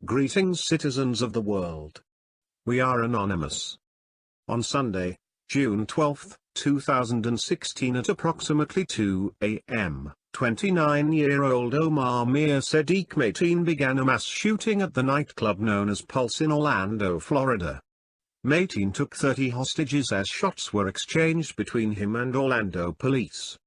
Greetings, citizens of the world. We are anonymous. On Sunday, June 12, 2016 at approximately 2 a.m., 29-year-old Omar Mir Sadiq Mateen began a mass shooting at the nightclub known as Pulse in Orlando, Florida. Mateen took 30 hostages as shots were exchanged between him and Orlando police.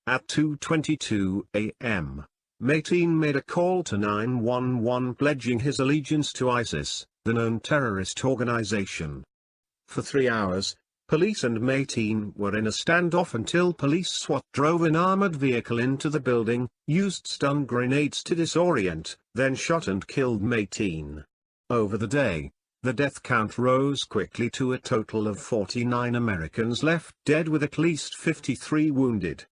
At 2:22 a.m., Mateen made a call to 911 pledging his allegiance to ISIS, the known terrorist organization. For 3 hours, police and Mateen were in a standoff until police SWAT drove an armored vehicle into the building, used stun grenades to disorient, then shot and killed Mateen. Over the day, the death count rose quickly to a total of 49 Americans left dead with at least 53 wounded.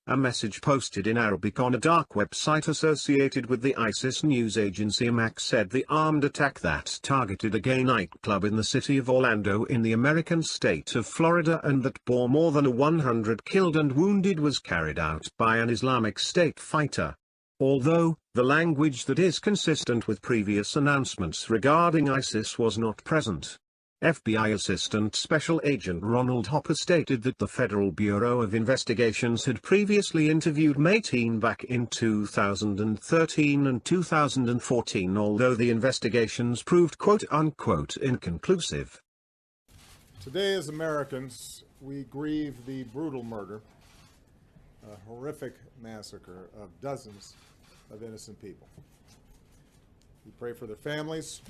A message posted in Arabic on a dark website associated with the ISIS news agency Amaq said the armed attack that targeted a gay nightclub in the city of Orlando in the American state of Florida and that bore more than 100 killed and wounded was carried out by an Islamic State fighter. Although, the language that is consistent with previous announcements regarding ISIS was not present. FBI Assistant Special Agent Ronald Hopper stated that the Federal Bureau of Investigations had previously interviewed Mateen back in 2013 and 2014, although the investigations proved quote-unquote inconclusive. Today as Americans, we grieve the brutal murder, a horrific massacre of dozens of innocent people. We pray for their families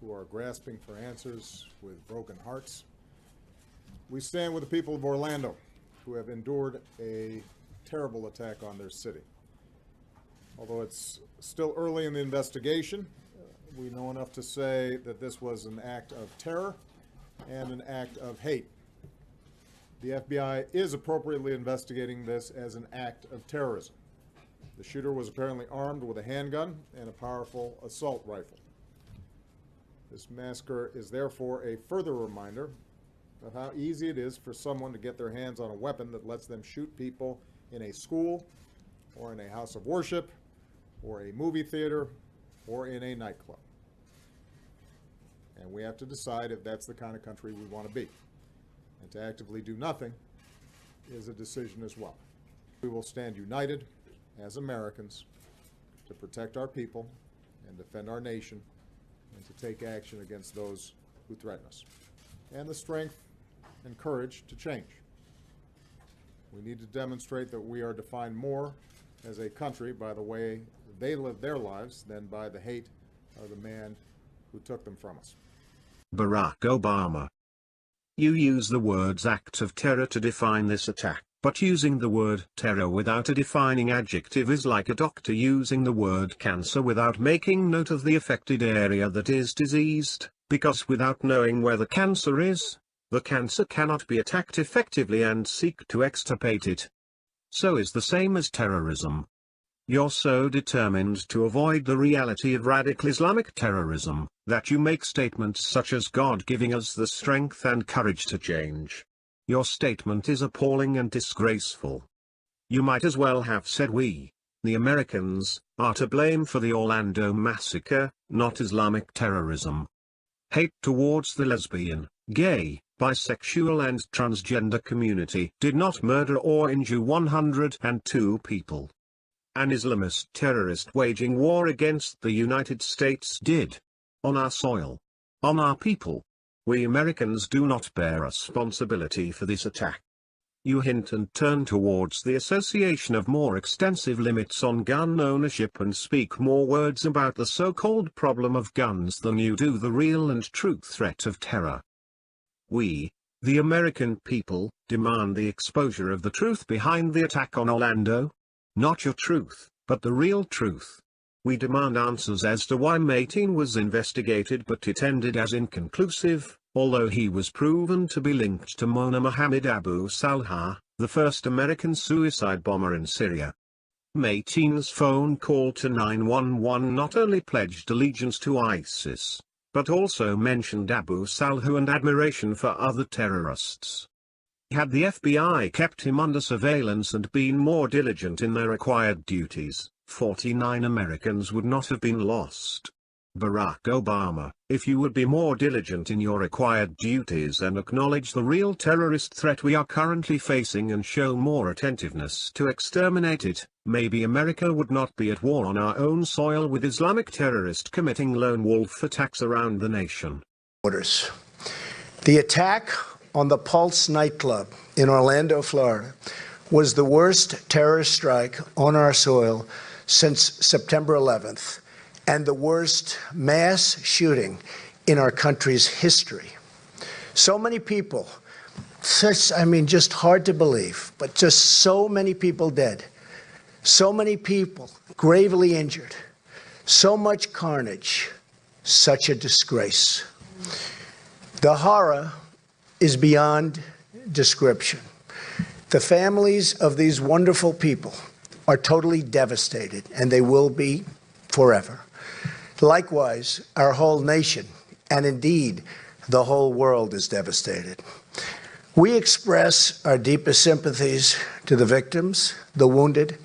who are grasping for answers with broken hearts. We stand with the people of Orlando who have endured a terrible attack on their city. Although it's still early in the investigation, we know enough to say that this was an act of terror and an act of hate. The FBI is appropriately investigating this as an act of terrorism. The shooter was apparently armed with a handgun and a powerful assault rifle. This massacre is therefore a further reminder of how easy it is for someone to get their hands on a weapon that lets them shoot people in a school, or in a house of worship, or a movie theater, or in a nightclub. And we have to decide if that's the kind of country we want to be. And to actively do nothing is a decision as well. We will stand united as Americans to protect our people and defend our nation, and to take action against those who threaten us, and the strength and courage to change. We need to demonstrate that we are defined more as a country by the way they live their lives than by the hate of the man who took them from us. Barack Obama. You use the words act of terror to define this attack, but using the word terror without a defining adjective is like a doctor using the word cancer without making note of the affected area that is diseased, because without knowing where the cancer is, the cancer cannot be attacked effectively and seek to extirpate it. So is the same as terrorism. You're so determined to avoid the reality of radical Islamic terrorism, that you make statements such as God giving us the strength and courage to change. Your statement is appalling and disgraceful. You might as well have said we, the Americans, are to blame for the Orlando massacre, not Islamic terrorism. Hate towards the lesbian, gay, bisexual and transgender community did not murder or injure 102 people. An Islamist terrorist waging war against the United States did. On our soil. On our people. We Americans do not bear responsibility for this attack. You hint and turn towards the association of more extensive limits on gun ownership and speak more words about the so-called problem of guns than you do the real and true threat of terror. We, the American people, demand the exposure of the truth behind the attack on Orlando. Not your truth, but the real truth. We demand answers as to why Mateen was investigated, but it ended as inconclusive, although he was proven to be linked to Mona Mohammed Abu Salha, the first American suicide bomber in Syria. Mateen's phone call to 911 not only pledged allegiance to ISIS, but also mentioned Abu Salha and admiration for other terrorists. Had the FBI kept him under surveillance and been more diligent in their required duties, 49 Americans would not have been lost. Barack Obama, if you would be more diligent in your required duties and acknowledge the real terrorist threat we are currently facing and show more attentiveness to exterminate it, maybe America would not be at war on our own soil with Islamic terrorists committing lone wolf attacks around the nation. The attack on the Pulse nightclub in Orlando, Florida, was the worst terrorist strike on our soil since September 11th. And the worst mass shooting in our country's history. So many people, just hard to believe, but just so many people dead. So many people gravely injured. So much carnage. Such a disgrace. The horror is beyond description. The families of these wonderful people are totally devastated, and they will be forever. Likewise, our whole nation, and indeed, the whole world is devastated. We express our deepest sympathies to the victims, the wounded,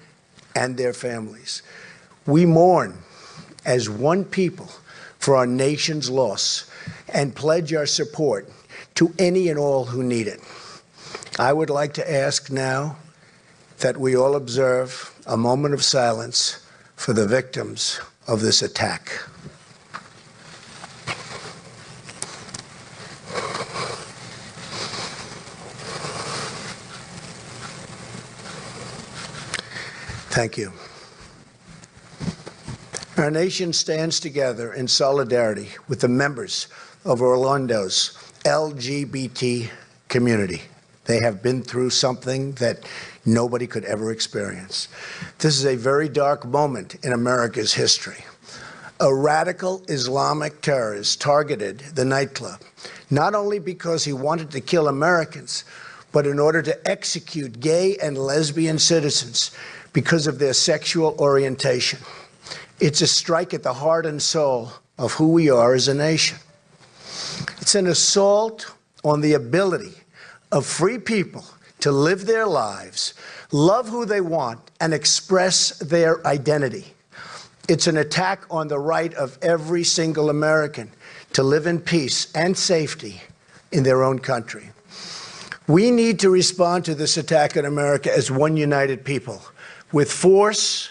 and their families. We mourn as one people for our nation's loss and pledge our support to any and all who need it. I would like to ask now that we all observe a moment of silence for the victims of this attack. Thank you. Our nation stands together in solidarity with the members of Orlando's LGBT community. They have been through something that nobody could ever experience. This is a very dark moment in America's history. A radical Islamic terrorist targeted the nightclub, not only because he wanted to kill Americans, but in order to execute gay and lesbian citizens because of their sexual orientation. It's a strike at the heart and soul of who we are as a nation. It's an assault on the ability of free people to live their lives, love who they want, and express their identity. It's an attack on the right of every single American to live in peace and safety in their own country. We need to respond to this attack on America as one united people, with force,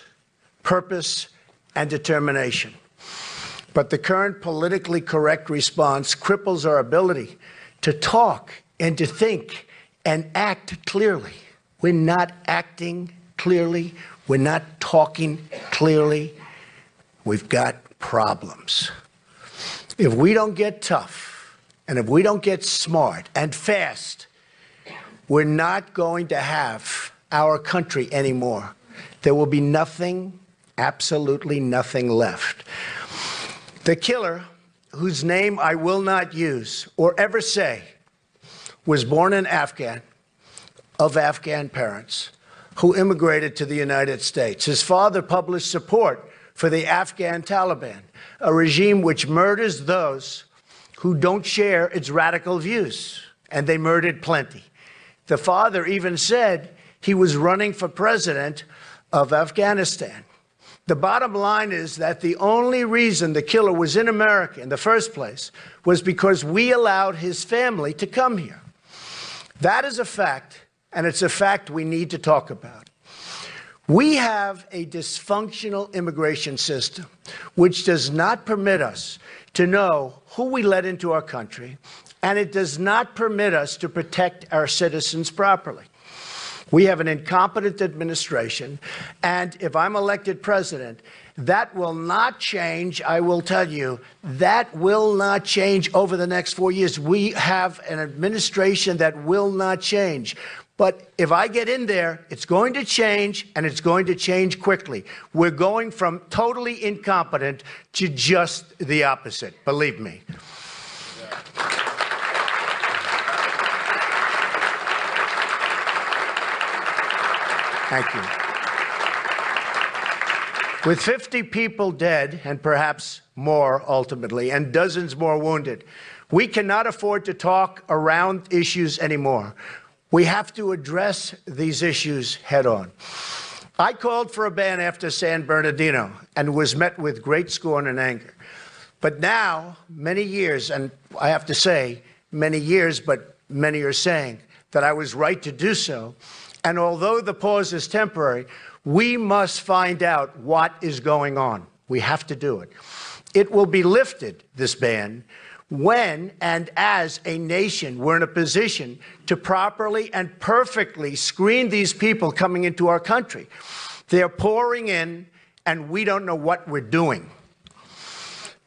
purpose, and determination. But the current politically correct response cripples our ability to talk and to think and act clearly. We're not acting clearly. We're not talking clearly. We've got problems. If we don't get tough, and if we don't get smart and fast, we're not going to have our country anymore. There will be nothing, absolutely nothing left. The killer, whose name I will not use or ever say, was born an Afghan, of Afghan parents, who immigrated to the United States. His father published support for the Afghan Taliban, a regime which murders those who don't share its radical views, and they murdered plenty. The father even said he was running for president of Afghanistan. The bottom line is that the only reason the killer was in America in the first place was because we allowed his family to come here. That is a fact, and it's a fact we need to talk about. We have a dysfunctional immigration system which does not permit us to know who we let into our country, and it does not permit us to protect our citizens properly. We have an incompetent administration, and if I'm elected president, that will not change. I will tell you, that will not change over the next 4 years. We have an administration that will not change. But if I get in there, it's going to change, and it's going to change quickly. We're going from totally incompetent to just the opposite, believe me. Thank you. With 50 people dead, and perhaps more ultimately, and dozens more wounded, we cannot afford to talk around issues anymore. We have to address these issues head on. I called for a ban after San Bernardino and was met with great scorn and anger. But now, many years, and I have to say, many years, but many are saying that I was right to do so. And although the pause is temporary, we must find out what is going on. We have to do it. It will be lifted, this ban, when and as a nation we're in a position to properly and perfectly screen these people coming into our country. They're pouring in, and we don't know what we're doing.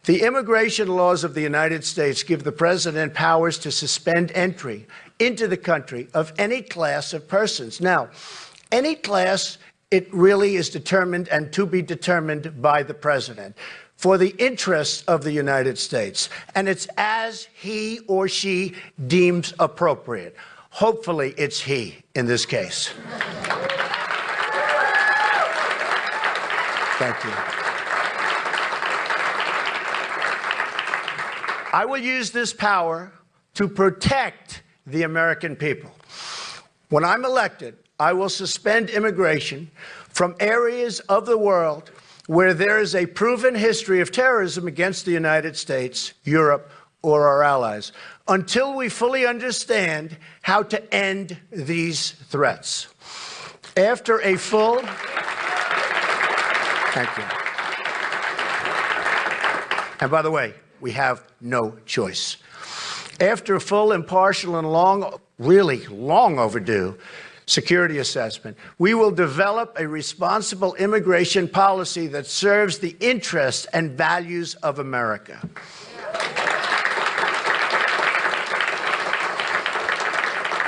The immigration laws of the United States give the president powers to suspend entry into the country of any class of persons. Now, any class, it really is determined and to be determined by the president for the interests of the United States. And it's as he or she deems appropriate. Hopefully, it's he in this case. Thank you. I will use this power to protect the American people. When I'm elected, I will suspend immigration from areas of the world where there is a proven history of terrorism against the United States, Europe, or our allies, until we fully understand how to end these threats. After a full... Thank you. And by the way, we have no choice. After a full, impartial, and really long overdue security assessment, we will develop a responsible immigration policy that serves the interests and values of America.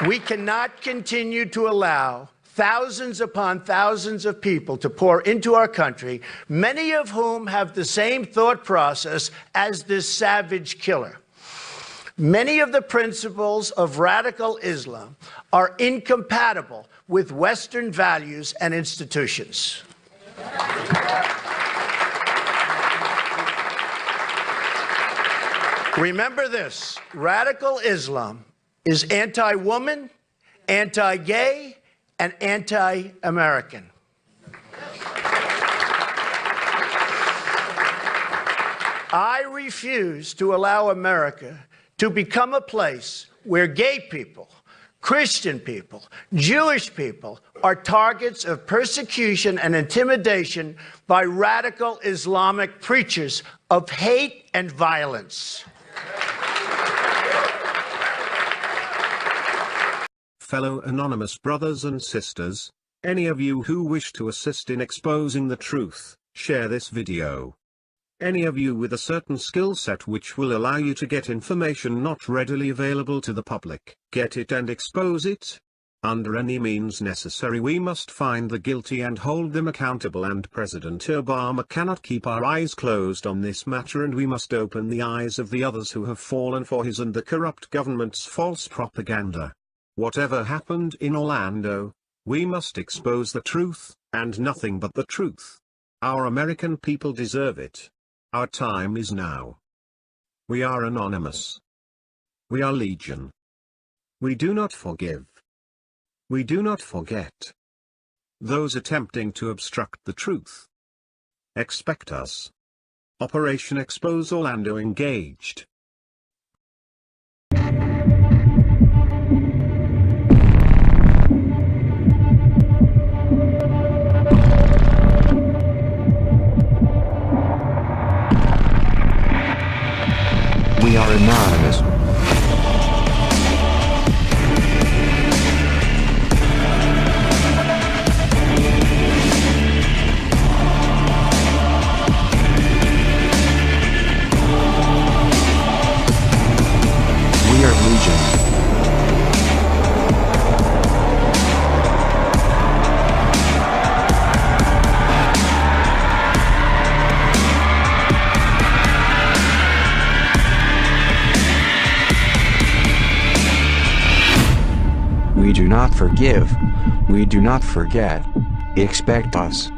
We cannot continue to allow thousands upon thousands of people to pour into our country, many of whom have the same thought process as this savage killer. Many of the principles of radical Islam are incompatible with Western values and institutions. Remember this: radical Islam is anti-woman, anti-gay, and anti-American. I refuse to allow America to become a place where gay people, Christian people, Jewish people are targets of persecution and intimidation by radical Islamic preachers of hate and violence. Fellow anonymous brothers and sisters, any of you who wish to assist in exposing the truth, share this video. Any of you with a certain skill set which will allow you to get information not readily available to the public, get it and expose it. Under any means necessary, we must find the guilty and hold them accountable, and President Obama cannot keep our eyes closed on this matter, and we must open the eyes of the others who have fallen for his and the corrupt government's false propaganda. Whatever happened in Orlando, we must expose the truth, and nothing but the truth. Our American people deserve it. Our time is now. We are anonymous. We are legion. We do not forgive. We do not forget. Those attempting to obstruct the truth. Expect us. Operation Expose Orlando engaged. We are anonymous. We are legion. We do not forgive. We do not forget. Expect us.